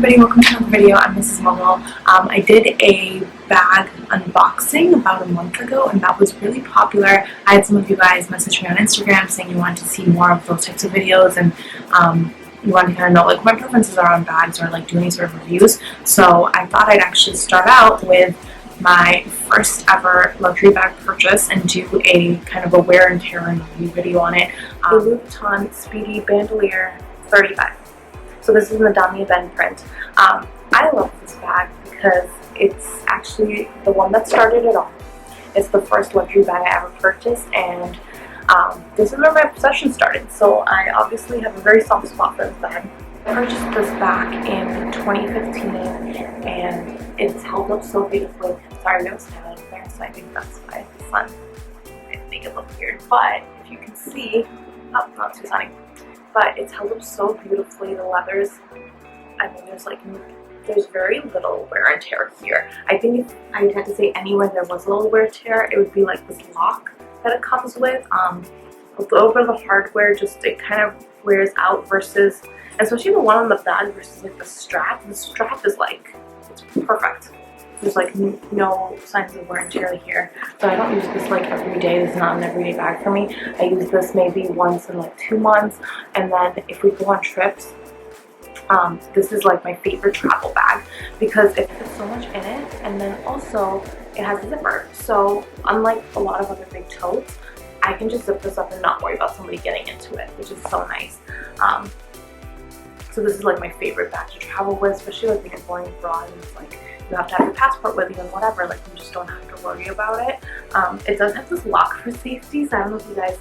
everybody, welcome to another video. I'm Mrs. Mobile. I did a bag unboxing about a month ago and that was really popular. I had some of you guys message me on Instagram saying you wanted to see more of those types of videos and you wanted to kind of know like what my preferences are on bags or like do any sort of reviews. So I thought I'd actually start out with my first ever luxury bag purchase and do a kind of a wear and tear and review video on it. Louis Vuitton Speedy Bandoulière 35. So this is in the Damier Ebene print. I love this bag because it's actually the one that started it all. It's the first luxury bag I ever purchased, and this is where my obsession started. So I obviously have a very soft spot for this bag. I purchased this back in 2015 and it's held up so beautifully. Sorry, no styling there, so I think that's why the sun might make it look weird. But if you can see, oh, not too sunny. But it's held up so beautifully. The leathers, I mean, there's very little wear and tear here. I think if I had to say anywhere there was a little wear and tear, it would be like this lock that it comes with. A little bit of the hardware, just it kind of wears out versus, especially the one on the bag versus like the strap. The strap is like, it's perfect. There's like no signs of wear and tear here. So I don't use this like every day. This is not an everyday bag for me. I use this maybe once in like 2 months. And then if we go on trips, this is like my favorite travel bag because it fits so much in it. And then also it has a zipper. So unlike a lot of other big totes, I can just zip this up and not worry about somebody getting into it, which is so nice. So this is like my favorite bag to travel with, especially like when you're going abroad and it's like you have to have your passport with you and whatever, like you just don't have to worry about it. It does have this lock for safety, so I don't know if you guys,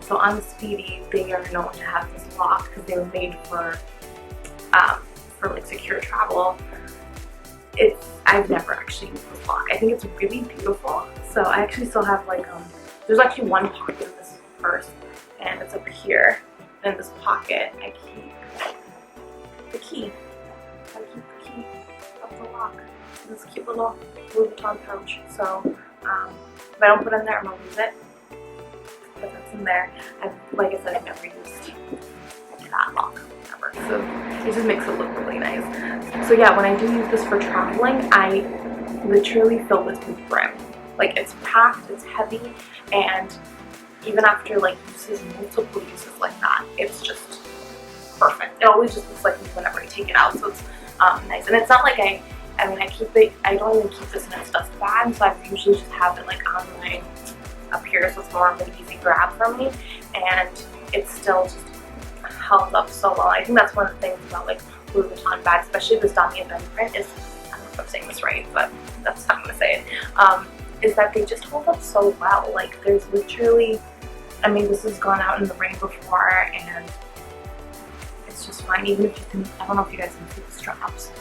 so on Speedy, they are known to have this lock because they were made for like secure travel. I've never actually used this lock. I think it's really beautiful. So I actually still have like, there's actually one pocket in this purse and it's up here. And in this pocket, I keep the key. I keep the key of the lock. This cute little Louis Vuitton pouch. So if I don't put it in there, I'm gonna lose it. But that's in there. And like I said, I've never used that lock ever. So it just makes it look really nice. So yeah, when I do use this for traveling, I literally fill this with brim. Like it's packed, it's heavy, and even after like multiple uses like that, it's just perfect. It always just looks like whenever I take it out, so it's nice. And it's not like I don't even keep this in its dust bag, so I usually just have it like on my, up here, so it's more of an easy grab for me, and it's still just held up so well. I think that's one of the things about like Louis Vuitton bags, especially this Damier Ebene print, is, I don't know if I'm saying this right, but that's how I'm gonna say it, is that they just hold up so well. Like there's literally, I mean, this has gone out in the rain before and it's just fine. Even if you can, I don't know if you guys can see the straps.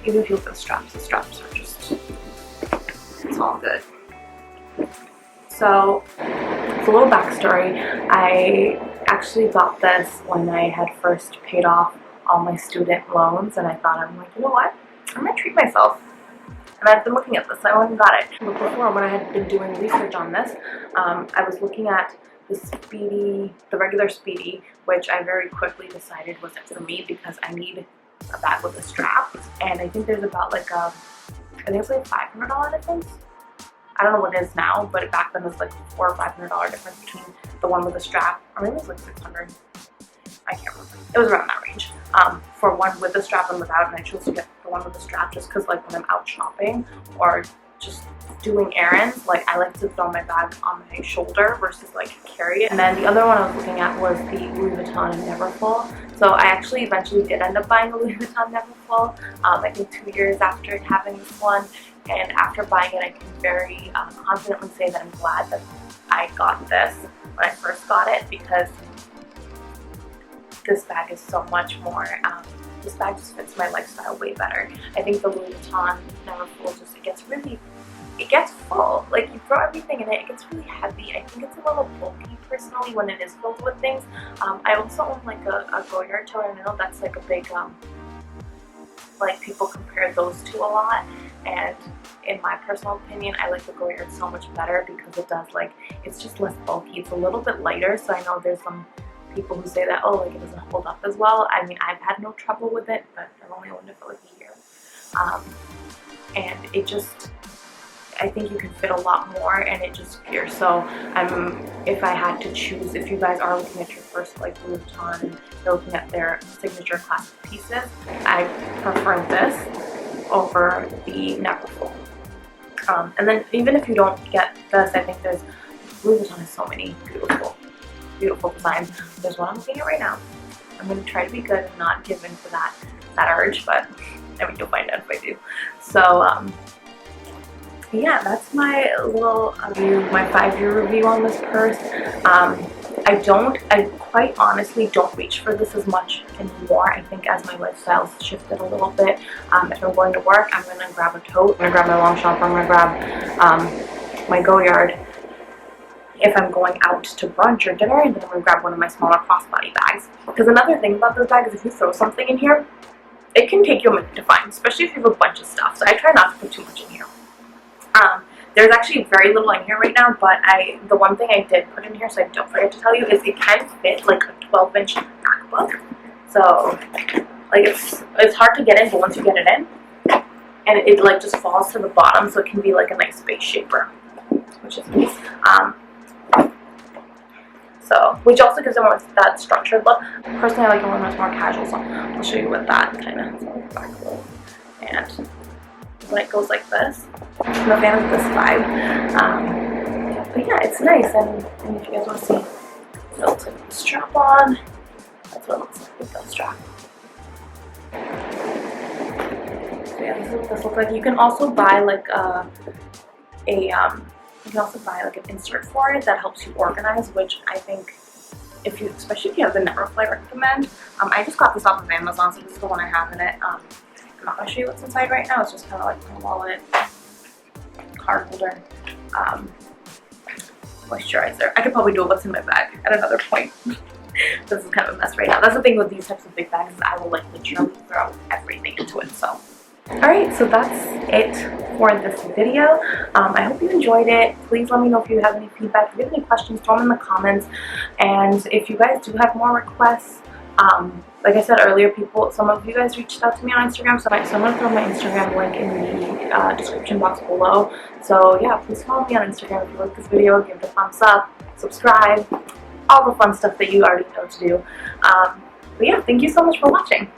Even if you look at the straps are just, it's all good. So, it's a little backstory. I actually got this when I had first paid off all my student loans, and I thought, I'm like, you know what? I'm gonna treat myself. And I've been looking at this, I went and got it. But before, when I had been doing research on this, I was looking at the regular Speedy, which I very quickly decided wasn't for me because I need a bag with a strap. And I think there's about like I think it's like $500 difference. I don't know what it is now, but back then it was like $400 or $500 difference between the one with the strap, or maybe it was like 600. I can't remember. It was around that range. For one with the strap and without, and I chose to get the one with the strap just because like when I'm out shopping or just doing errands, like I like to throw my bag on my shoulder versus like carry it. And then the other one I was looking at was the Louis Vuitton Neverfull. So I actually eventually did end up buying a Louis Vuitton Neverfull, I think 2 years after having this one. And after buying it, I can very confidently say that I'm glad that I got this when I first got it, because this bag is so much more, this bag just fits my lifestyle way better. I think the Louis Vuitton Neverfull just, it gets full. Like you throw everything in it, it gets really heavy. I think it's a little bulky personally when it is filled with things. I also own like a Goyard tote, and I know that's like a big, like people compare those two a lot. And in my personal opinion, I like the Goyard so much better because it does like, it's just less bulky. It's a little bit lighter, so I know there's some people who say that, oh, like it doesn't hold up as well. I mean, I've had no trouble with it, but I've only owned it for like a year. And it just, I think you can fit a lot more and it just appears. So if I had to choose, if you guys are looking at your first like Louis Vuitton and you're looking at their signature classic pieces, I prefer this over the Neverfull. And then even if you don't get this, I think there's, Louis Vuitton has so many beautiful designs. There's one I'm looking at right now. I'm going to try to be good and not give in to that urge, but I mean, you'll find out if I do. So yeah, that's my little review, my 5-year review on this purse. I quite honestly don't reach for this as much anymore. I think as my lifestyle's shifted a little bit, if I'm going to work, I'm going to grab a tote, I'm going to grab my Longchamp, I'm going to grab my Goyard. If I'm going out to brunch or dinner, and then I'm going to grab one of my smaller crossbody bags. Because another thing about this bag is if you throw something in here, it can take you a minute to find, especially if you have a bunch of stuff. So I try not to put too much in here. There's actually very little in here right now, but the one thing I did put in here, so I don't forget to tell you, is it can fit like a 12-inch MacBook. So like it's hard to get in, but once you get it in, and it like just falls to the bottom, so it can be like a nice space shaper, which is nice. So, which also gives it more that structured look. Personally, I like it when it's more casual, so I'll show you what that kind of looks back. And when it goes like this, I'm a fan of this vibe. But yeah, it's nice. And if you guys want to see, it'll take the strap on. That's what it looks like with the strap. So yeah, this is what this looks like. You can also buy like you can also buy like an insert for it that helps you organize, which I think, if you, especially if you have the Neverfull, I recommend. I just got this off of Amazon, so this is the one I have in it. I'm not going to show you what's inside right now. It's just kind of like my wallet, card holder, moisturizer. I could probably do what's in my bag at another point. This is kind of a mess right now. That's the thing with these types of big bags, is I will like literally throw everything into it. So alright, so that's it for this video. I hope you enjoyed it. Please let me know if you have any feedback. If you have any questions, throw them in the comments. And if you guys do have more requests, like I said earlier, some of you guys reached out to me on Instagram, so I'm going to throw my Instagram link in the description box below. So yeah, please follow me on Instagram if you like this video. Give it a thumbs up, subscribe, all the fun stuff that you already know to do. But yeah, thank you so much for watching.